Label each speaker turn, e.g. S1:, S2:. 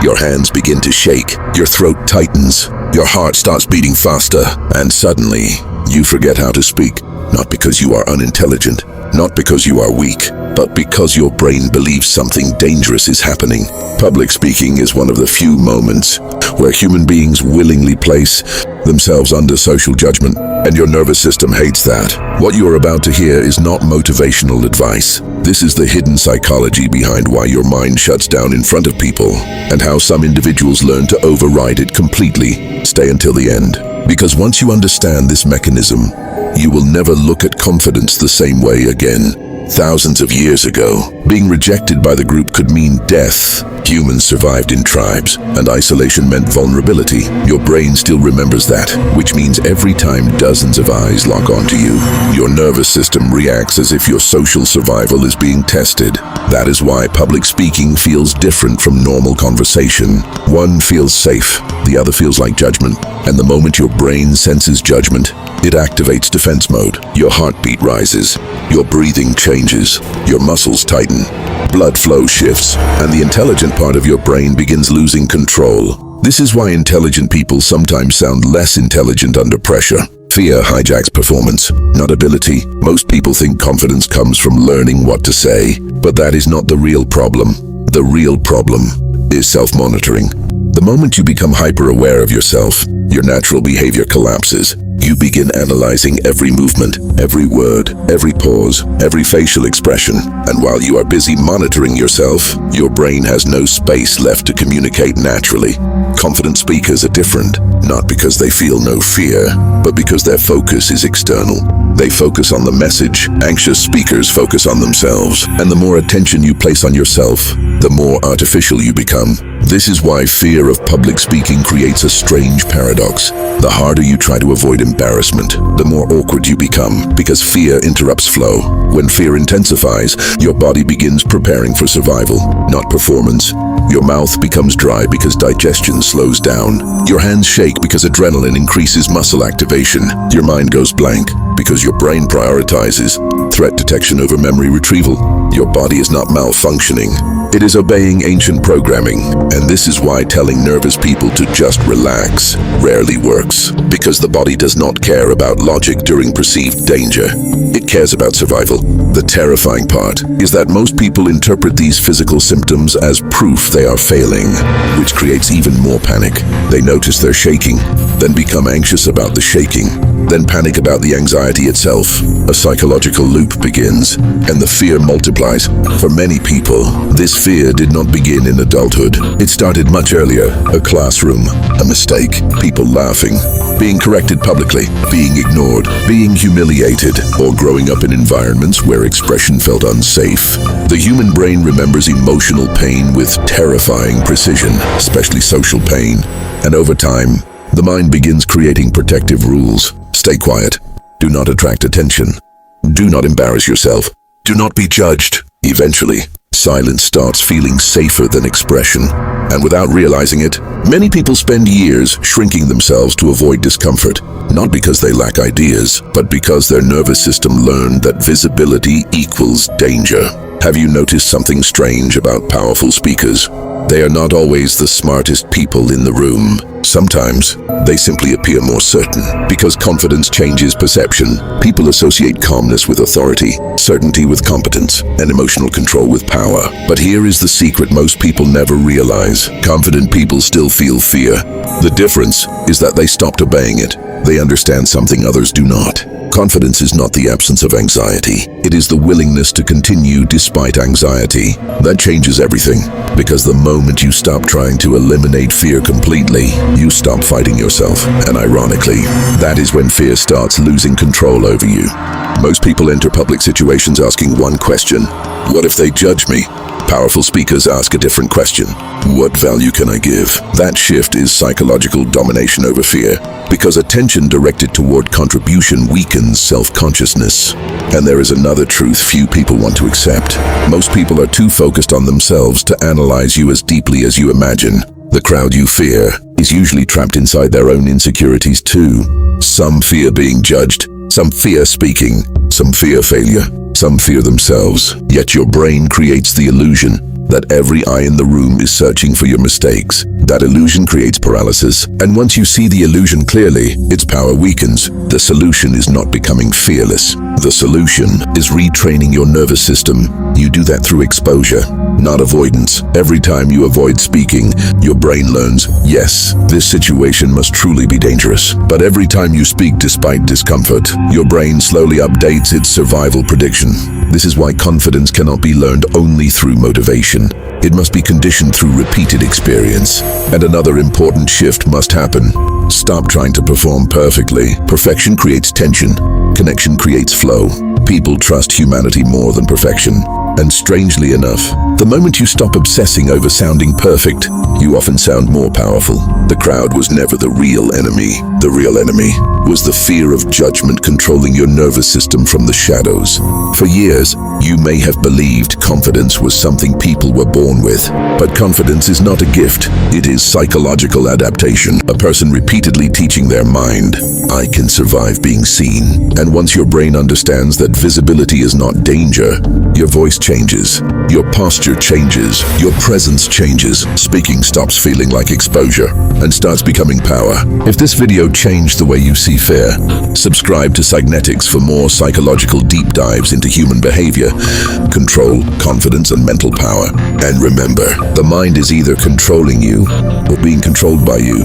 S1: Your hands begin to shake, your throat tightens, your heart starts beating faster, and suddenly, you forget how to speak. Not because you are unintelligent, not because you are weak, but because your brain believes something dangerous is happening. Public speaking is one of the few moments where human beings willingly place themselves under social judgment, and your nervous system hates that. What you are about to hear is not motivational advice. This is the hidden psychology behind why your mind shuts down in front of people, and how some individuals learn to override it completely. Stay until the end, because once you understand this mechanism, you will never look at confidence the same way again. Thousands of years ago, being rejected by the group could mean death. Humans survived in tribes, and isolation meant vulnerability. Your brain still remembers that, which means every time dozens of eyes lock onto you, your nervous system reacts as if your social survival is being tested. That is why public speaking feels different from normal conversation. One feels safe, the other feels like judgment, and the moment your brain senses judgment, it activates defense mode. Your heartbeat rises, your breathing changes, your muscles tighten, blood flow shifts, and the intelligent part of your brain begins losing control. This is why intelligent people sometimes sound less intelligent under pressure. Fear hijacks performance, not ability. Most people think confidence comes from learning what to say, but that is not the real problem. The real problem is self-monitoring. The moment you become hyper-aware of yourself, your natural behavior collapses. You begin analyzing every movement, every word, every pause, every facial expression. And while you are busy monitoring yourself, your brain has no space left to communicate naturally. Confident speakers are different, not because they feel no fear, but because their focus is external. They focus on the message. Anxious speakers focus on themselves. And the more attention you place on yourself, the more artificial you become. This is why fear of public speaking creates a strange paradox. The harder you try to avoid embarrassment, the more awkward you become, because fear interrupts flow. When fear intensifies, your body begins preparing for survival, not performance. Your mouth becomes dry because digestion slows down. Your hands shake because adrenaline increases muscle activation. Your mind goes blank because your brain prioritizes threat detection over memory retrieval. Your body is not malfunctioning. It is obeying ancient programming, and this is why telling nervous people to just relax rarely works, because the body does not care about logic during perceived danger. It cares about survival. The terrifying part is that most people interpret these physical symptoms as proof they are failing, which creates even more panic. They notice they're shaking, then become anxious about the shaking, then panic about the anxiety itself. A psychological loop begins, and the fear multiplies. For many people, this fear did not begin in adulthood. It started much earlier. A classroom, a mistake, people laughing, being corrected publicly, being ignored, being humiliated, or growing up in environments where expression felt unsafe. The human brain remembers emotional pain with terrifying precision, especially social pain. And over time, the mind begins creating protective rules. Stay quiet. Do not attract attention. Do not embarrass yourself. Do not be judged. Eventually, silence starts feeling safer than expression. And without realizing it, many people spend years shrinking themselves to avoid discomfort, not because they lack ideas, but because their nervous system learned that visibility equals danger. Have you noticed something strange about powerful speakers? They are not always the smartest people in the room. Sometimes, they simply appear more certain. Because confidence changes perception, people associate calmness with authority, certainty with competence, and emotional control with power. But here is the secret most people never realize. Confident people still feel fear. The difference is that they stopped obeying it. They understand something others do not. Confidence is not the absence of anxiety. It is the willingness to continue despite anxiety. That changes everything, because the moment you stop trying to eliminate fear completely, you stop fighting yourself. And ironically, that is when fear starts losing control over you. Most people enter public situations asking one question: what if they judge me? Powerful speakers ask a different question: what value can I give? That shift is psychological domination over fear, because attention directed toward contribution weakens self-consciousness. And there is another truth few people want to accept. Most people are too focused on themselves to analyze you as deeply as you imagine. The crowd you fear is usually trapped inside their own insecurities too. Some fear being judged, some fear speaking, some fear failure, some fear themselves. Yet your brain creates the illusion that every eye in the room is searching for your mistakes. That illusion creates paralysis, and once you see the illusion clearly, its power weakens. The solution is not becoming fearless. The solution is retraining your nervous system. You do that through exposure, not avoidance. Every time you avoid speaking, your brain learns, yes, this situation must truly be dangerous. But every time you speak despite discomfort, your brain slowly updates its survival prediction. This is why confidence cannot be learned only through motivation. It must be conditioned through repeated experience. And another important shift must happen. Stop trying to perform perfectly. Perfection creates tension. Connection creates flow. People trust humanity more than perfection. And strangely enough, the moment you stop obsessing over sounding perfect, you often sound more powerful. The crowd was never the real enemy. The real enemy was the fear of judgment controlling your nervous system from the shadows. For years, you may have believed confidence was something people were born with. But confidence is not a gift. It is psychological adaptation. A person repeatedly teaching their mind, I can survive being seen. And once your brain understands that visibility is not danger, your voice changes, your posture changes, your presence changes. Speaking stops feeling like exposure and starts becoming power. If this video changed the way you see fear, subscribe to Psygnetics for more psychological deep dives into human behavior, control, confidence, and mental power. And remember, the mind is either controlling you or being controlled by you.